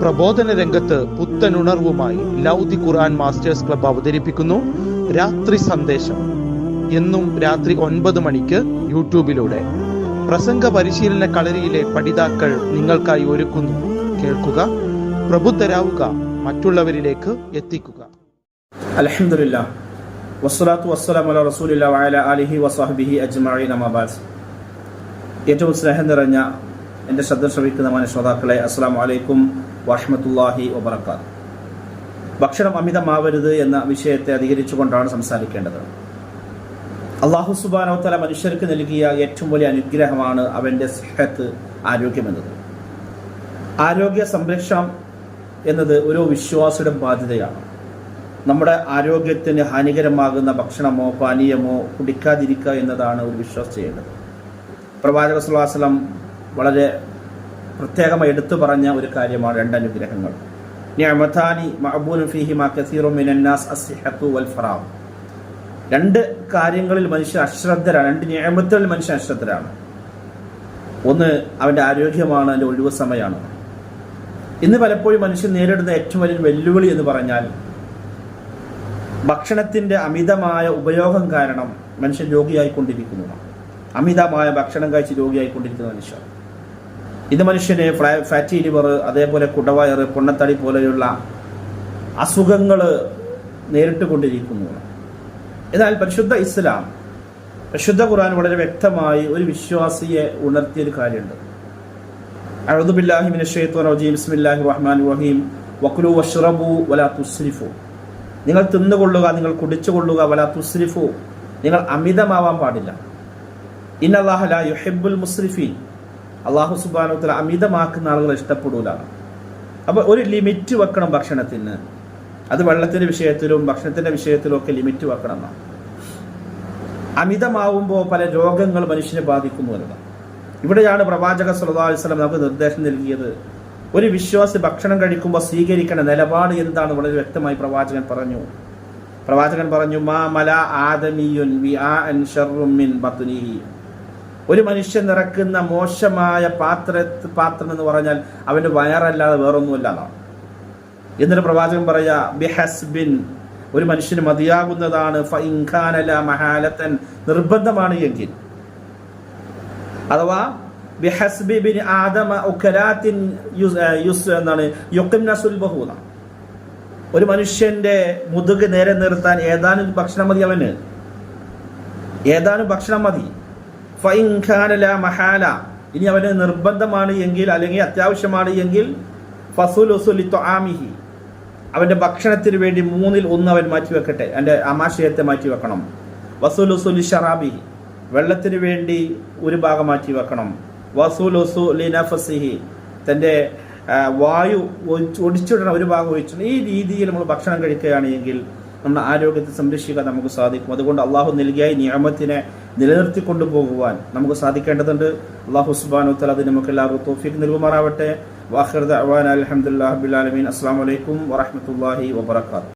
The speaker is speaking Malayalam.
പ്രബോധന രംഗത്ത് പുത്തനുണർവുമായി ലൗദി ഖുർആൻ മാസ്റ്റേഴ്സ് ക്ലബ്ബ് അവതരിപ്പിക്കുന്നു രാത്രി സന്ദേശം. എന്നും രാത്രി 9 മണിക്ക് യൂട്യൂബിലൂടെ പ്രസംഗ പരിശീലന കളരിയിലെ പഠിതാക്കൾ നിങ്ങൾക്കായി ഒരുക്കുന്നു. കേൾക്കുക, പ്രബുദ്ധരാവുക, മറ്റുള്ളവരിലേക്ക് എത്തിക്കുക. അൽഹംദുലില്ലാഹ് വസ്സലാത്തു വസ്സലാമു അലാ റസൂലില്ലാഹി വഅലാ ആലിഹി വസഹ്ബിഹി അജ്മഈൻ. അമ്മാ ബഅദ്. ഏറ്റവും സ്നേഹം നിറഞ്ഞ എൻ്റെ ശ്രദ്ധ ശ്രവിക്കുന്ന മാന്യശ്രോതാക്കളെ, അസ്സലാമു അലൈക്കും വറഹ്മത്തുള്ളാഹി വബറകാതുഹു. ഭക്ഷണം അമിതമാവരുത് എന്ന വിഷയത്തെ അധികരിച്ചുകൊണ്ടാണ് സംസാരിക്കേണ്ടത്. അല്ലാഹു സുബ്ഹാനഹു വ തആല മനുഷ്യർക്ക് നൽകിയ ഏറ്റവും വലിയ അനുഗ്രഹമാണ് അവൻ്റെ സിഹത്ത്, ആരോഗ്യമെന്നത്. ആരോഗ്യ സംരക്ഷണം എന്നത് ഓരോ വിശ്വാസിയുടെ ബാധ്യതയാണ്. നമ്മുടെ ആരോഗ്യത്തിന് ഹാനികരമാകുന്ന ഭക്ഷണമോ പാനീയമോ കുടിക്കാതിരിക്കുക എന്നതാണ് ഒരു വിശ്വാസം ചെയ്യേണ്ടത്. പ്രവാചക സ്വല്ലല്ലാഹു അലൈഹി വസല്ലം വളരെ പ്രത്യേകമായി എടുത്തു പറഞ്ഞ ഒരു കാര്യമാണ് രണ്ട് അനുഗ്രഹങ്ങൾ. നിഅമതാനി മഅബൂനു ഫീഹിമാ കസീറുൻ മിനന്നാസ് അസ്സിഹത്തു വൽ ഫറാഗ്. രണ്ട് കാര്യങ്ങളിൽ മനുഷ്യൻ അശ്രദ്ധരാണ്, രണ്ട് നിഅമത്തുകളിൽ മനുഷ്യൻ അശ്രദ്ധരാണ്. ഒന്ന് അവൻ്റെ ആരോഗ്യമാണ്, അതിൻ്റെ ഒഴിവ് സമയമാണ്. ഇന്ന് പലപ്പോഴും മനുഷ്യൻ നേരിടുന്ന ഏറ്റവും വലിയ വെല്ലുവിളി എന്ന് പറഞ്ഞാൽ ഭക്ഷണത്തിൻ്റെ അമിതമായ ഉപയോഗം കാരണം മനുഷ്യൻ രോഗിയായിക്കൊണ്ടിരിക്കുന്നതാണ്. അമിതമായ ഭക്ഷണം കഴിച്ച് രോഗിയായിക്കൊണ്ടിരിക്കുന്ന മനുഷ്യർ. ഇത് മനുഷ്യന് ഫാറ്റി ലിവർ, അതേപോലെ കുടവയറ്, പൊണ്ണത്തടി പോലെയുള്ള അസുഖങ്ങൾ നേരിട്ട് കൊണ്ടിരിക്കുന്നതാണ്. എന്നാൽ പരിശുദ്ധ ഇസ്ലാം, പരിശുദ്ധ ഖുർആൻ വളരെ വ്യക്തമായി ഒരു വിശ്വാസിയെ ഉണർത്തിയൊരു കാര്യമുണ്ട്. അഊദു ബില്ലാഹി മിനശ് ശൈത്വാനിർ റജീം. ബിസ്മില്ലാഹിർ റഹ്മാനിർ റഹീം. വകുലു വശ്റബു വലാ തുസ്രിഫു. നിങ്ങൾ തിന്നുകൊള്ളുക, നിങ്ങൾ കുടിച്ചുകൊള്ളുക. വലാ തുസ്രിഫു, നിങ്ങൾ അമിതമാവാൻ പാടില്ല. ഇന്നല്ലാഹ ലാ യുഹിബ്ബുൽ മുസ്രിഫീൻ. അല്ലാഹു സുബ്ഹാനഹു വ തആല അമിതമാക്കുന്ന ആളുകളെ ഇഷ്ടപ്പെടൂല. അപ്പോൾ ഒരു ലിമിറ്റ് വെക്കണം ഭക്ഷണത്തിന്. അത് വെള്ളത്തിന്റെ വിഷയത്തിലും ഭക്ഷണത്തിന്റെ വിഷയത്തിലും ഒക്കെ ലിമിറ്റ് വെക്കണം എന്നാണ്. അമിതമാവുമ്പോൾ പല രോഗങ്ങൾ മനുഷ്യനെ ബാധിക്കുന്നു എന്നതാണ്. ഇവിടെയാണ് പ്രവാചക സ്വല്ലല്ലാഹു അലൈഹി വസല്ലം നമുക്ക് നിർദ്ദേശം നൽകിയത്. ഒരു വിശ്വാസി ഭക്ഷണം കഴിക്കുമ്പോൾ സ്വീകരിക്കേണ്ട നിലപാട് എന്താണ് വളരെ വ്യക്തമായി പ്രവാചകൻ പറഞ്ഞു മാ മല ആദമിയുൻ വിആഅൻ ശർറും മിൻ ബത്നിഹി. ഒരു മനുഷ്യൻ നിറക്കുന്ന മോശമായ പാത്രം എന്ന് പറഞ്ഞാൽ അവന്റെ വയറല്ലാതെ വേറൊന്നുമല്ല എന്നാണ്. എന്നിട്ട് പ്രവാചകൻ പറയാ ബിഹസ്ബിൻ, ഒരു മനുഷ്യന് മതിയാകുന്നതാണ്, ഫഇൻ കാന ലാ മഹാലതൻ, നിർബന്ധമാണ് എങ്കിൽ, അഥവാ ബിഹസ്ബി ബിനി ആദമ ഉകലാത്തിൻ എന്നാണ് യുഖിംന സുൽബഹു. ഒരു മനുഷ്യന്റെ മുതുക് നേരെ നിർത്താൻ ഏതാനും ഭക്ഷണം മതി, അവന് ഏതാനും ഭക്ഷണം മതി. ഫഇൻ കാന ലാ മഹാല, ഇനി അവന് നിർബന്ധമാണ് എങ്കിൽ, അല്ലെങ്കിൽ അത്യാവശ്യമാണ് എങ്കിൽ, ഫസുലുസു ലിത്വആമിഹി, അവന്റെ ഭക്ഷണത്തിന് വേണ്ടി 1/3 അവൻ മാറ്റിവെക്കട്ടെ, അവന്റെ ആമാശയത്തെ മാറ്റിവെക്കണം. വസുലുസു ലിശറാബിഹി, വെള്ളത്തിന് വേണ്ടി ഒരു ഭാഗം മാറ്റി വെക്കണം. വസുലുസു ലിനഫസിഹി, തന്റെ വായു ഒടിച്ചിടണം, ഒരു ഭാഗം ഒഴിച്ചിടണം. ഈ രീതിയിൽ നമ്മൾ ഭക്ഷണം കഴിക്കുകയാണ് എങ്കിൽ നമ്മുടെ ആരോഗ്യത്തെ സംരക്ഷിക്കാൻ നമുക്ക് സാധിക്കും. അതുകൊണ്ട് അള്ളാഹു നൽകിയ നിഅമത്തിനെ നിലനിർത്തിക്കൊണ്ടു പോകുവാൻ നമുക്ക് സാധിക്കേണ്ടതുണ്ട്. അള്ളാഹു സുബ്ഹാനഹു വ തആല അതിന് നമുക്ക് എല്ലാവർക്കും തൗഫീഖ് നൽകുമാറാവട്ടെ. വാഖിറു ദഅ്വാനാ അൽഹംദുലില്ലാഹി റബ്ബിൽ ആലമീൻ. അസ്സലാമു അലൈക്കും വറഹ്മത്തുള്ളാഹി വബറകാതുഹു.